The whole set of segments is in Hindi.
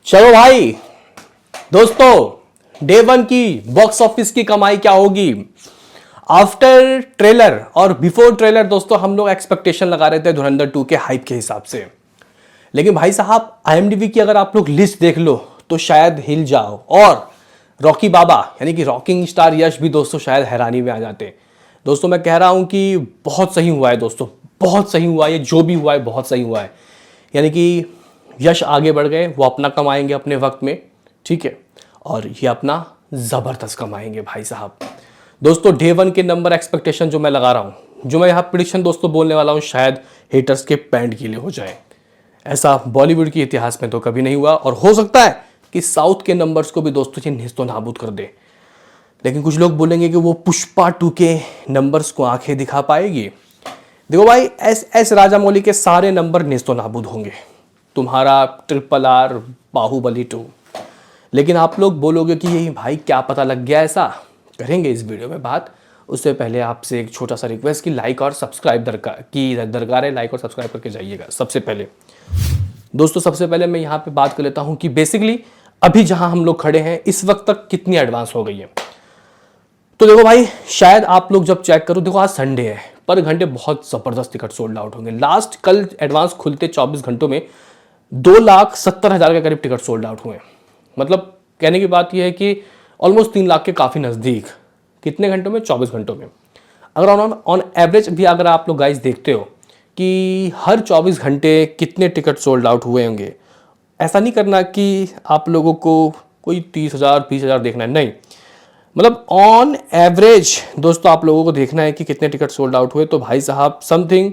चलो भाई दोस्तों, डे वन की बॉक्स ऑफिस की कमाई क्या होगी आफ्टर ट्रेलर और बिफोर ट्रेलर। दोस्तों हम लोग एक्सपेक्टेशन लगा रहे थे धुरंधर 2 के हाइप के हिसाब से, लेकिन भाई साहब IMDb की अगर आप लोग लिस्ट देख लो तो शायद हिल जाओ, और रॉकी बाबा यानी कि रॉकिंग स्टार यश भी दोस्तों शायद हैरानी में आ जाते। दोस्तों मैं कह रहा हूं कि बहुत सही हुआ है दोस्तों, बहुत सही हुआ है, ये जो भी हुआ है बहुत सही हुआ है। यानी कि यश आगे बढ़ गए, वो अपना कमाएंगे अपने वक्त में, ठीक है, और ये अपना ज़बरदस्त कमाएंगे भाई साहब। दोस्तों डे वन के नंबर एक्सपेक्टेशन जो मैं लगा रहा हूँ, जो मैं यहाँ प्रिडिक्शन दोस्तों बोलने वाला हूँ, शायद हेटर्स के पैंट गीले हो जाए। ऐसा बॉलीवुड के इतिहास में तो कभी नहीं हुआ, और हो सकता है कि साउथ के नंबर्स को भी दोस्तों ये नेस्तो नाबूद कर दे। लेकिन कुछ लोग बोलेंगे कि वो पुष्पा 2 के नंबर्स को आंखें दिखा पाएगी। देखो भाई, एस राजामौली के सारे नंबर नेस्तो नाबूद होंगे, तुम्हारा RRR, बाहुबली 2। लेकिन आप लोग बोलोगे कि यही भाई क्या पता लग गया, ऐसा करेंगे इस वीडियो में बात। उससे पहले आपसे एक छोटा सा रिक्वेस्ट कि लाइक और सब्सक्राइब दरकार है, लाइक और सब्सक्राइब करके जाइएगा सबसे पहले। दोस्तों सबसे पहले मैं यहाँ पे बात कर लेता हूँ कि बेसिकली अभी जहाँ हम लोग खड़े हैं इस वक्त तक कितनी एडवांस हो गई है। तो देखो भाई, शायद आप लोग जब चेक करो, देखो आज संडे है, पर घंटे बहुत ज़बरदस्त टिकट सोल्ड आउट होंगे। लास्ट कल एडवांस खुलते 24 घंटों में 2,70,000 के करीब टिकट सोल्ड आउट हुए। मतलब कहने की बात यह है कि ऑलमोस्ट 3 लाख के काफ़ी नज़दीक। कितने घंटों में? 24 घंटों में। अगर ऑन एवरेज भी अगर आप लोग गाइस देखते हो कि हर 24 घंटे कितने टिकट सोल्ड आउट हुए होंगे, ऐसा नहीं करना कि आप लोगों को कोई 30,000 20,000 देखना है, नहीं, मतलब ऑन एवरेज दोस्तों आप लोगों को देखना है कि कितने टिकट सोल्ड आउट हुए। तो भाई साहब समथिंग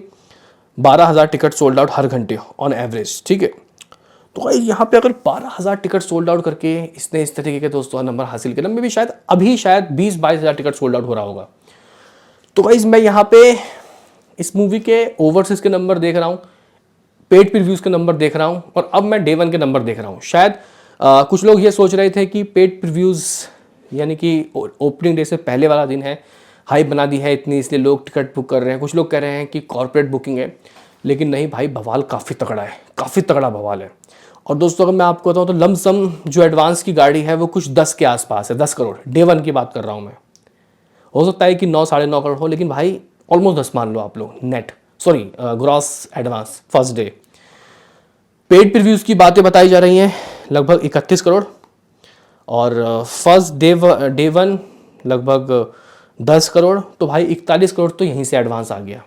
12,000 टिकट सोल्ड आउट हर घंटे ऑन एवरेज, ठीक है। तो भाई यहाँ पे अगर 12,000 टिकट सोल्ड आउट करके इसने इस तरीके के दोस्तों नंबर हासिल किया, मैं भी शायद अभी शायद 20-22,000 टिकट सोल्ड आउट हो रहा होगा। तो भाई मैं यहाँ पे इस मूवी के ओवरसीज के नंबर देख रहा हूँ, पेड प्रीव्यूज के नंबर देख रहा हूँ, और अब मैं डे वन के नंबर देख रहा हूँ। शायद कुछ लोग ये सोच रहे थे कि पेड प्रीव्यूज यानी कि ओपनिंग डे से पहले वाला दिन है, हाइप बना दी है इतनी इसलिए लोग टिकट बुक कर रहे हैं। कुछ लोग कह रहे हैं कि कॉर्पोरेट बुकिंग है, लेकिन नहीं भाई, बवाल काफ़ी तगड़ा है, काफ़ी तगड़ा बवाल है। और दोस्तों अगर मैं आपको बताऊँ तो लमसम जो एडवांस की गाड़ी है वो कुछ 10 के आसपास है, 10 करोड़। डे वन की बात कर रहा हूँ मैं, हो सकता है कि 9-9.5 करोड़ हो, लेकिन भाई ऑलमोस्ट 10 मान लो आप लोग net, sorry gross advance first day. Paid previews की बातें बताई जा रही हैं लगभग 31 करोड़, और फर्स्ट डे वन लगभग 10 करोड़। तो भाई 41 करोड़ तो यहीं से एडवांस आ गया,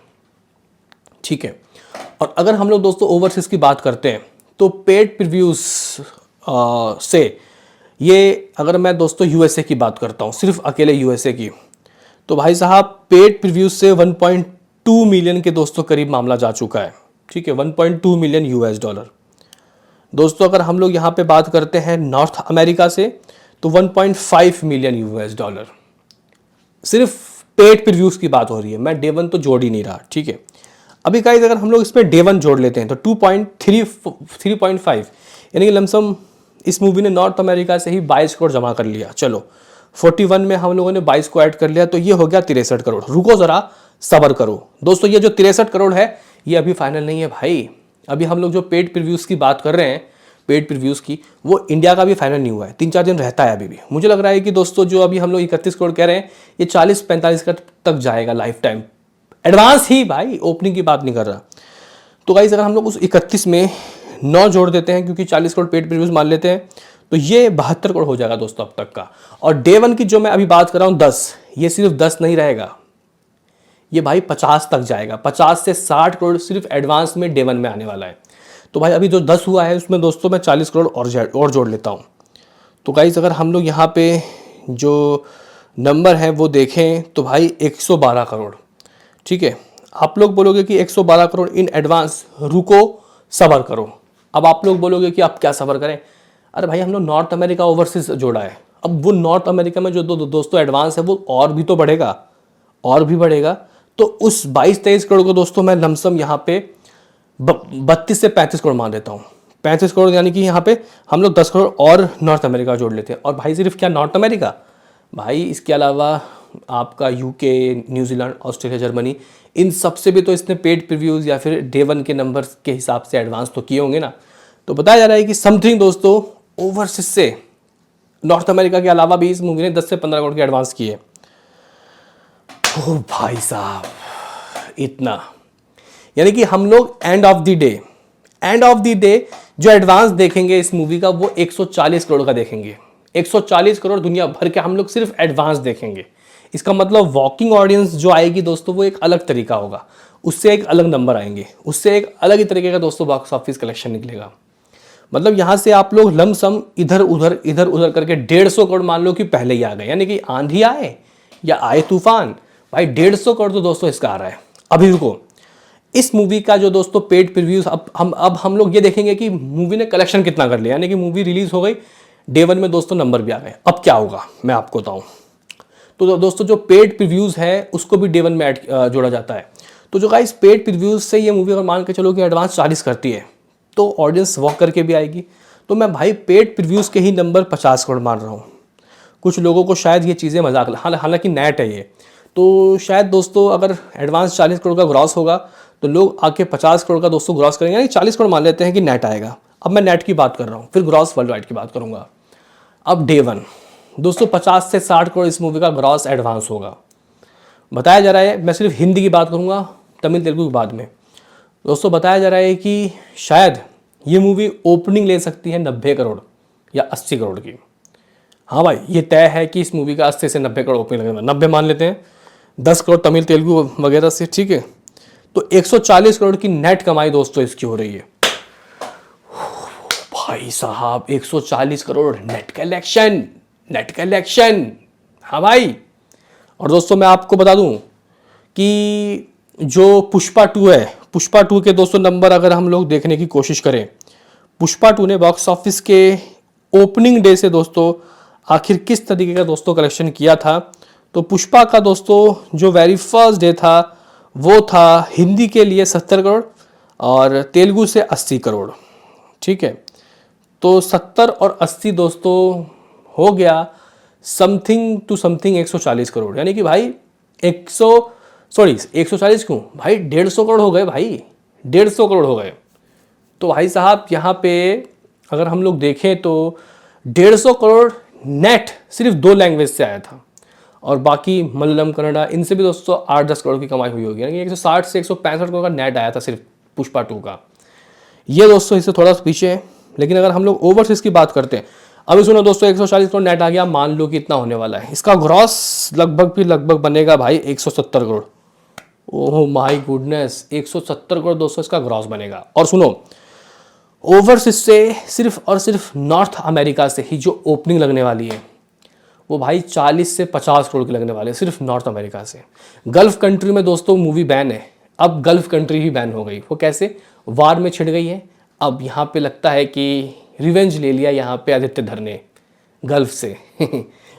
ठीक है। और अगर हम लोग दोस्तों ओवरसीज़ की बात करते हैं तो पेड प्रीव्यूज़ से ये, अगर मैं दोस्तों USA की बात करता हूँ, सिर्फ अकेले USA की, तो भाई साहब पेड प्रीव्यूज़ से 1.2 मिलियन के दोस्तों करीब मामला जा चुका है, ठीक है, 1.2 मिलियन $। दोस्तों अगर हम लोग यहाँ पे बात करते हैं नॉर्थ अमेरिका से तो 1.5 मिलियन $। सिर्फ पेड प्रीव्यूज़ की बात हो रही है, मैं डे वन तो जोड़ ही नहीं रहा, ठीक है। अभी गाइस अगर हम लोग इसमें डे वन जोड़ लेते हैं तो 3.5 यानी कि लमसम इस मूवी ने नॉर्थ अमेरिका से ही 22 करोड़ जमा कर लिया। चलो 41 में हम लोगों ने 22 को ऐड कर लिया, तो ये हो गया 63 करोड़। रुको ज़रा, सब्र करो दोस्तों, ये जो 63 करोड़ है ये अभी फाइनल नहीं है भाई। अभी हम लोग जो पेड प्रीव्यूज़ की बात कर रहे हैं, पेड प्रीव्यूज़ की, वो इंडिया का भी फाइनल नहीं हुआ है, 3-4 दिन रहता है अभी भी। मुझे लग रहा है कि दोस्तों जो अभी हम लोग 31 करोड़ कह रहे हैं, ये 40-45 तक जाएगा लाइफ टाइम एडवांस ही, भाई ओपनिंग की बात नहीं कर रहा। तो गाइस अगर हम लोग उस 31 में 9 जोड़ देते हैं, क्योंकि 40 करोड़ पेड प्रीव्यूज़ मान लेते हैं, तो ये 72 करोड़ हो जाएगा दोस्तों अब तक का। और डे वन की जो मैं अभी बात कर रहा हूँ 10, ये सिर्फ 10 नहीं रहेगा, ये भाई 50 तक जाएगा। 50 से 60 करोड़ सिर्फ एडवांस में डे वन में आने वाला है। तो भाई अभी जो 10 हुआ है उसमें दोस्तों मैं 40 करोड़ और जोड़ लेता हूँ। तो गाइस अगर हम लोग यहाँ पे जो नंबर है वो देखें तो भाई 112 करोड़, ठीक है। आप लोग बोलोगे कि 112 करोड़ इन एडवांस, रुको सब्र करो। अब आप लोग बोलोगे कि आप क्या सब्र करें, अरे भाई हम लोग नॉर्थ अमेरिका ओवरसीज जोड़ा है, अब वो नॉर्थ अमेरिका में जो दोस्तों एडवांस है वो और भी तो बढ़ेगा, और भी बढ़ेगा। तो उस 22-23 करोड़ को दोस्तों मैं लमसम यहाँ पे 32 से 35 करोड़ मान देता हूँ। 35 करोड़ यानी कि यहाँ पे हम लोग 10 करोड़ और नॉर्थ अमेरिका जोड़ लेते हैं। और भाई सिर्फ क्या नॉर्थ अमेरिका, भाई इसके अलावा आपका UK, न्यूजीलैंड, ऑस्ट्रेलिया, जर्मनी, इन सब से भी तो इसने पेड प्रीव्यूज़ या फिर डे वन के नंबर्स के हिसाब से एडवांस तो किए होंगे ना। तो बताया जा रहा है कि समथिंग दोस्तों ओवरसीज से नॉर्थ अमेरिका के अलावा भी इस मूवी ने 10 से 15 करोड़ के एडवांस किए। ओ भाई साहब, इतना, यानी कि हम लोग एंड ऑफ द डे जो एडवांस देखेंगे इस मूवी का वो 140 करोड़ का देखेंगे। 140 करोड़ दुनिया भर के हम लोग सिर्फ एडवांस देखेंगे। इसका मतलब वॉकिंग ऑडियंस जो आएगी दोस्तों वो एक अलग तरीका होगा, उससे एक अलग नंबर आएंगे, उससे एक अलग ही तरीके का दोस्तों बॉक्स ऑफिस कलेक्शन निकलेगा। मतलब यहाँ से आप लोग लमसम इधर उधर करके 150 करोड़ मान लो कि पहले ही आ गए, यानी कि आंधी आए या आए तूफान, भाई 150 करोड़ तो दोस्तों इसका आ रहा है। अभी रुको, इस मूवी का जो दोस्तों पेड प्रीव्यूज अब हम लोग ये देखेंगे कि मूवी ने कलेक्शन कितना कर लिया, यानी कि मूवी रिलीज हो गई, डे 1 में दोस्तों नंबर भी आ गए। अब क्या होगा मैं आपको बताऊं। तो दोस्तों जो पेड प्रीव्यूज है उसको भी डे 1 में ऐड जोड़ा जाता है। तो जो गाइस पेड प्रीव्यूज से ये मूवी अगर मान के चलो कि एडवांस 40 करती है तो ऑडियंस वॉक करके भी आएगी। तो मैं भाई पेड प्रीव्यूज के ही नंबर 50 करोड़ मान रहा हूँ। कुछ लोगों को शायद ये चीज़ें मजाक, हालांकि नेट है ये, तो शायद दोस्तों अगर एडवांस 40 करोड़ का ग्रॉस होगा तो लोग आके 50 करोड़ का दोस्तों ग्रॉस करेंगे, यानी 40 करोड़ मान लेते हैं कि नेट आएगा। अब मैं नेट की बात कर रहा हूँ, फिर ग्रॉस वर्ल्ड वाइड की बात करूँगा। अब डे 1 दोस्तों 50 से 60 करोड़ इस मूवी का ग्रॉस एडवांस होगा बताया जा रहा है। मैं सिर्फ हिंदी की बात करूँगा, तमिल तेलुगु के बाद में। दोस्तों बताया जा रहा है कि शायद ये मूवी ओपनिंग ले सकती है 90 करोड़ या 80 करोड़ की। हाँ भाई, ये तय है कि इस मूवी का 80 से 90 करोड़ ओपनिंग लगेगा। 90 मान लेते हैं, 10 करोड़ तमिल तेलुगु वगैरह से, ठीक है। तो 140 करोड़ की नेट कमाई दोस्तों इसकी हो रही है। भाई साहब 140 करोड़ नेट कलेक्शन। हाँ भाई। और दोस्तों मैं आपको बता दूं कि जो पुष्पा 2 है, पुष्पा 2 के दोस्तों नंबर अगर हम लोग देखने की कोशिश करें, पुष्पा 2 ने बॉक्स ऑफिस के ओपनिंग डे से दोस्तों आखिर किस तरीके का दोस्तों कलेक्शन किया था। तो पुष्पा का दोस्तों जो वेरी फर्स्ट डे था वो था हिंदी के लिए 70 करोड़ और तेलुगु से 80 करोड़, ठीक है। तो 70 और 80 दोस्तों हो गया समथिंग टू समथिंग 140 करोड़, यानी कि भाई 140 क्यों भाई, 150 करोड़ हो गए भाई, 150 करोड़ हो गए। तो भाई साहब यहाँ पे अगर हम लोग देखें तो 150 करोड़ नेट सिर्फ 2 लैंग्वेज से आया था, और बाकी मलयालम कन्नड़ा इनसे भी दोस्तों 8-10 करोड़ की कमाई हुई होगी, यानी 160 से 165 करोड़ का नेट आया था सिर्फ पुष्पा 2 का। ये दोस्तों इससे थोड़ा सा पीछे है। लेकिन अगर हम लोग ओवरसीज की बात करते हैं, अभी सुनो दोस्तों 140 करोड़ नेट आ गया, मान लो कि इतना होने वाला है, इसका ग्रॉस लगभग बनेगा भाई 170 crore. Oh my goodness, 170 crore दोस्तों इसका ग्रॉस बनेगा। और सुनो ओवरसीज से सिर्फ और सिर्फ नॉर्थ अमेरिका से ही जो ओपनिंग लगने वाली है वो भाई 40 से 50 करोड़ की लगने वाले, सिर्फ नॉर्थ अमेरिका से। गल्फ कंट्री में दोस्तों मूवी बैन है, अब गल्फ कंट्री ही बैन हो गई। वो कैसे, वार में छिड़ गई है। अब यहाँ पे लगता है कि रिवेंज ले लिया यहाँ पे आदित्य धर ने गल्फ से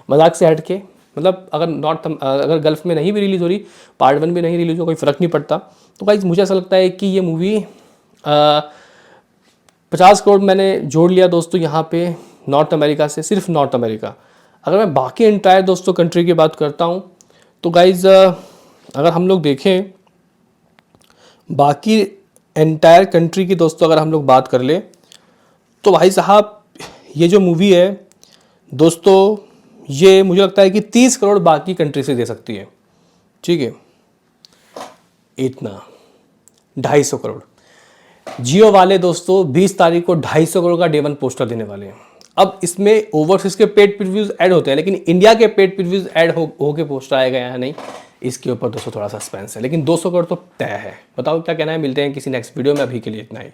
मजाक से हट के, मतलब अगर गल्फ में नहीं भी रिलीज़ हो रही, पार्ट 1 भी नहीं रिलीज़ हो, कोई फ़र्क नहीं पड़ता। तो गाइस मुझे ऐसा लगता है कि ये मूवी 50 करोड़ मैंने जोड़ लिया दोस्तों यहाँ पे नॉर्थ अमेरिका से, सिर्फ नॉर्थ अमेरिका। अगर मैं बाकी एंटायर दोस्तों कंट्री की बात करता हूँ तो गाइज अगर हम लोग देखें बाकी एंटायर कंट्री की दोस्तों अगर हम लोग बात कर ले तो भाई साहब ये जो मूवी है दोस्तों ये मुझे लगता है कि 30 करोड़ बाकी कंट्री से दे सकती है, ठीक है। इतना 250 करोड़ जियो वाले दोस्तों 20 तारीख को 250 करोड़ का डे 1 पोस्टर देने वाले हैं। अब इसमें ओवरसीज के पेड प्रीव्यूज ऐड होते हैं, लेकिन इंडिया के पेड प्रीव्यूज ऐड हो के पोस्टर आएगा या नहीं, इसके ऊपर दोस्तों थोड़ा सस्पेंस है। लेकिन 200 करोड़ तो तय है। बताओ क्या कहना है, मिलते हैं किसी नेक्स्ट वीडियो में, अभी के लिए इतना ही।